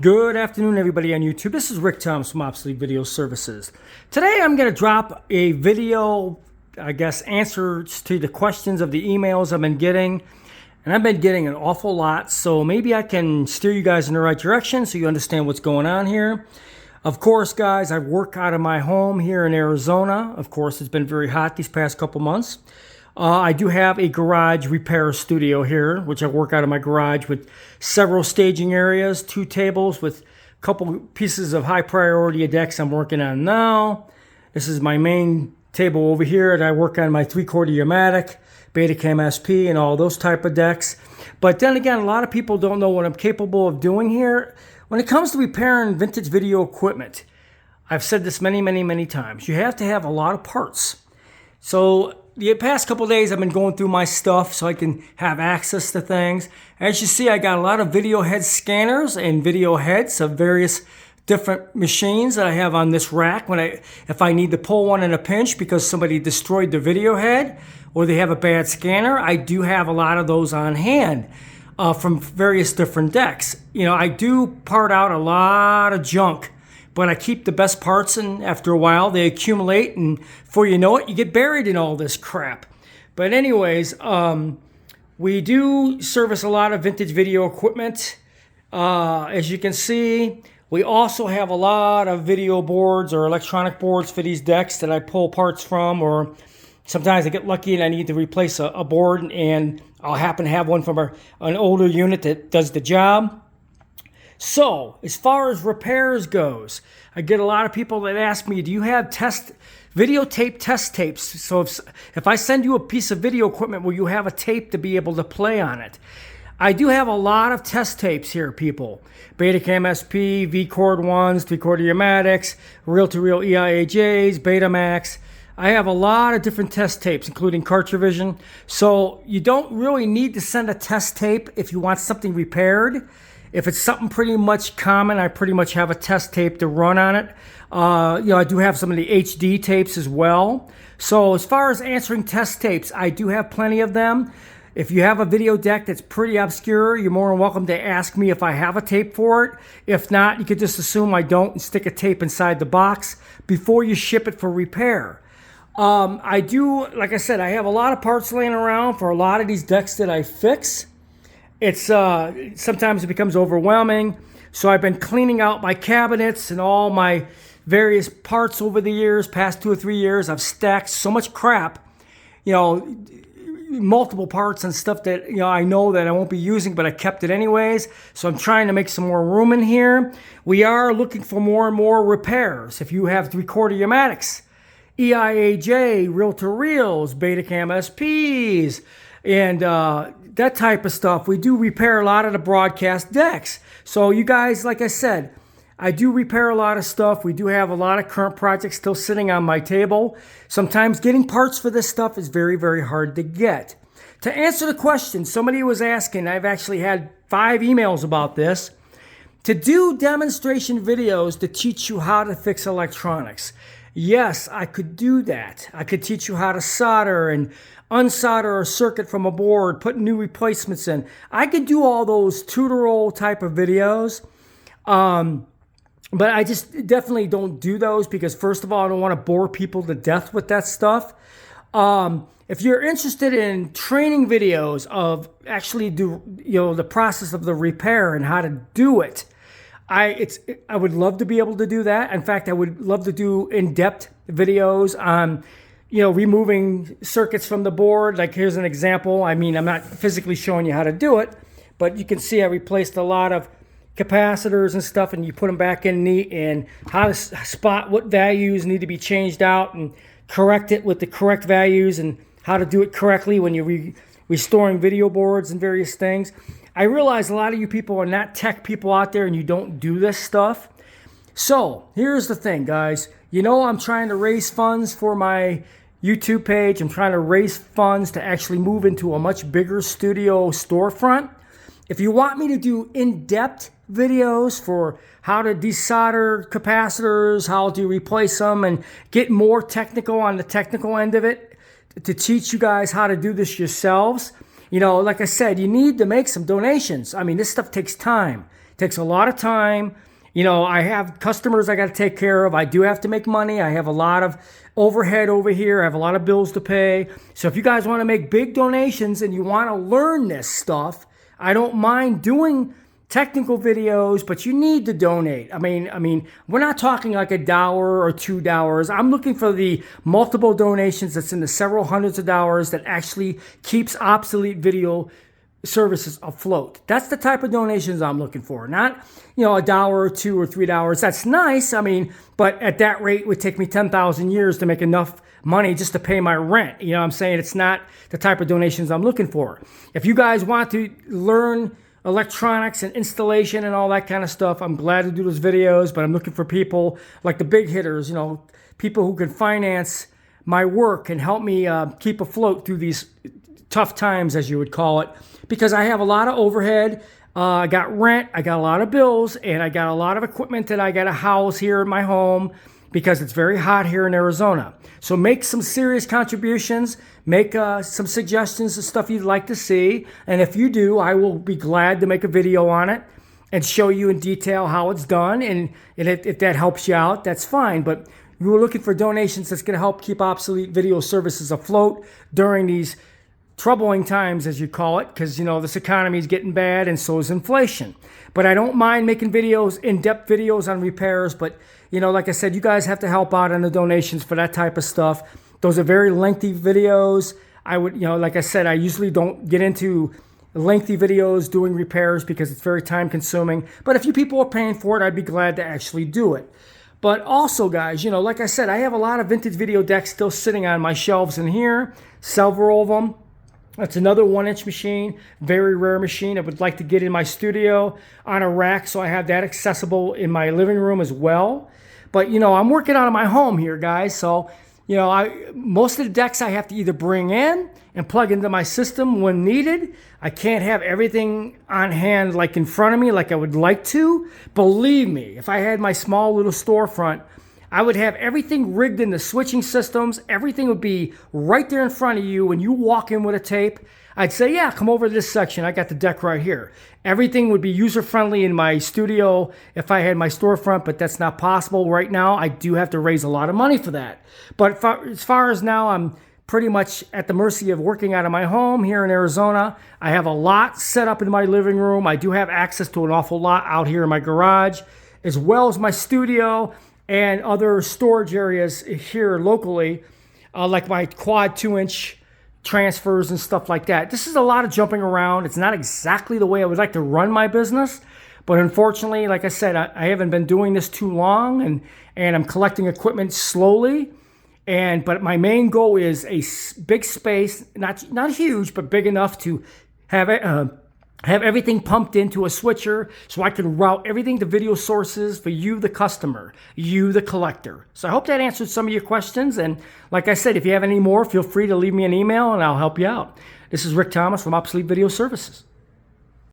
Good afternoon, everybody on YouTube. This is Rick Thomas from Obsolete Video Services. Today I'm going to drop a video, answers to the questions of the emails I've been getting. And I've been getting an awful lot, so maybe I can steer you guys in the right direction so you understand what's going on here. Of course, guys, I work out of my home here in Arizona. Of course, it's been very hot these past couple months. I do have a garage repair studio here, which I work out of my garage with several staging areas, 2 tables with a couple pieces of high priority decks I'm working on now. This is my main table over here, and I work on my 3/4 Yamatic, Betacam SP, and all those type of decks. But then again, a lot of people don't know what I'm capable of doing here. When it comes to repairing vintage video equipment, I've said this many times, you have to have a lot of parts. So the past couple of days I've been going through my stuff so I can have access to things. As you see, I got a lot of video head scanners and video heads of various different machines that I have on this rack if I need to pull one in a pinch because somebody destroyed the video head or they have a bad scanner. I do have a lot of those on hand from various different decks. You know, I do part out a lot of junk, but I keep the best parts, and after a while they accumulate, and before you know it, you get buried in all this crap. But anyways, we do service a lot of vintage video equipment. As you can see, we also have a lot of video boards or electronic boards for these decks that I pull parts from, or sometimes I get lucky and I need to replace a board, and I'll happen to have one from an older unit that does the job. So, as far as repairs goes, I get a lot of people that ask me, do you have videotape test tapes? So if I send you a piece of video equipment, will you have a tape to be able to play on it? I do have a lot of test tapes here, people. Betacam SP, V-Cord 1s, 3/4 Yamatics, reel-to-reel EIAJs, Betamax. I have a lot of different test tapes, including Cartrovision. So you don't really need to send a test tape if you want something repaired. If it's something pretty much common, I pretty much have a test tape to run on it. I do have some of the HD tapes as well. So as far as answering test tapes, I do have plenty of them. If you have a video deck that's pretty obscure, you're more than welcome to ask me if I have a tape for it. If not, you could just assume I don't and stick a tape inside the box before you ship it for repair. I do, like I said, I have a lot of parts laying around for a lot of these decks that I fix. It's sometimes it becomes overwhelming, so I've been cleaning out my cabinets and all my various parts over the years, past 2 or 3 years. I've stacked so much crap, multiple parts and stuff that I know that I won't be using, but I kept it anyways. So I'm trying to make some more room in here. We are looking for more and more repairs. If you have 3/4 Yamatics, EIAJ, reel-to-reels, Betacam SPs, and that type of stuff. We do repair a lot of the broadcast decks. So you guys, like I said, I do repair a lot of stuff. We do have a lot of current projects still sitting on my table. Sometimes getting parts for this stuff is very hard to get. To answer the question, somebody was asking, I've actually had 5 emails about this, to do demonstration videos to teach you how to fix electronics. Yes, I could do that. I could teach you how to solder and unsolder a circuit from a board, put new replacements in. I could do all those tutorial type of videos, but I just definitely don't do those because, first of all, I don't want to bore people to death with that stuff. If you're interested in training videos of actually the process of the repair and how to do it, I would love to be able to do that. In fact, I would love to do in-depth videos on removing circuits from the board. Like, here's an example. I mean, I'm not physically showing you how to do it, but you can see I replaced a lot of capacitors and stuff, and you put them back in neat, and how to spot what values need to be changed out and correct it with the correct values, and how to do it correctly when you're restoring video boards and various things. I realize a lot of you people are not tech people out there and you don't do this stuff. So here's the thing, guys. I'm trying to raise funds for my YouTube page. I'm trying to raise funds to actually move into a much bigger studio storefront. If you want me to do in-depth videos for how to desolder capacitors, how to replace them, and get more technical on the technical end of it, to teach you guys how to do this yourselves, like I said, you need to make some donations. I mean, this stuff takes time. takes a lot of time. You know, I have customers I got to take care of. I do have to make money. I have a lot of overhead over here. I have a lot of bills to pay. So if you guys want to make big donations and you want to learn this stuff, I don't mind doing technical videos, but you need to donate. I mean, we're not talking like $1 or $2. I'm looking for the multiple donations that's in the several hundreds of dollars that actually keeps Obsolete Video Services afloat. That's the type of donations I'm looking for. Not, you know, $1 or $2 or $3. That's nice. I mean, but at that rate, it would take me 10,000 years to make enough money just to pay my rent. You know what I'm saying? It's not the type of donations I'm looking for. If you guys want to learn electronics and installation and all that kind of stuff, I'm glad to do those videos, but I'm looking for people like the big hitters, you know, people who can finance my work and help me keep afloat through these tough times, as you would call it, because I have a lot of overhead. I got rent, I got a lot of bills, and I got a lot of equipment that I got to house here in my home because it's very hot here in Arizona. So make some serious contributions, make some suggestions of stuff you'd like to see, and if you do, I will be glad to make a video on it and show you in detail how it's done, and if that helps you out, that's fine. But you were looking for donations that's going to help keep Obsolete Video Services afloat during these troubling times, as you call it, because, you know, this economy is getting bad and so is inflation. But I don't mind making videos, in-depth videos on repairs, but, you know, like I said, you guys have to help out on the donations for that type of stuff. Those are very lengthy videos. I would, you know, like I said, I usually don't get into lengthy videos doing repairs because it's very time consuming. But if you people are paying for it, I'd be glad to actually do it. But also, guys, you know, like I said, I have a lot of vintage video decks still sitting on my shelves in here, several of them. That's another 1-inch machine, very rare machine. I would like to get in my studio on a rack so I have that accessible in my living room as well. But, you know, I'm working out of my home here, guys. So, you know, most of the decks I have to either bring in and plug into my system when needed. I can't have everything on hand like in front of me like I would like to. Believe me, if I had my small little storefront, I would have everything rigged in the switching systems. Everything would be right there in front of you. When you walk in with a tape, I'd say, yeah, come over to this section. I got the deck right here. Everything would be user-friendly in my studio if I had my storefront, but that's not possible right now. I do have to raise a lot of money for that. But as far as now, I'm pretty much at the mercy of working out of my home here in Arizona. I have a lot set up in my living room. I do have access to an awful lot out here in my garage, as well as my studio and other storage areas here locally, like my quad 2-inch transfers and stuff like that. This is a lot of jumping around. It's not exactly the way I would like to run my business, but unfortunately, like I said, I haven't been doing this too long, and I'm collecting equipment slowly. But my main goal is a big space, not huge, but big enough to have it. Have everything pumped into a switcher so I can route everything to video sources for you, the customer, you, the collector. So I hope that answered some of your questions. And like I said, if you have any more, feel free to leave me an email and I'll help you out. This is Rick Thomas from Obsolete Video Services.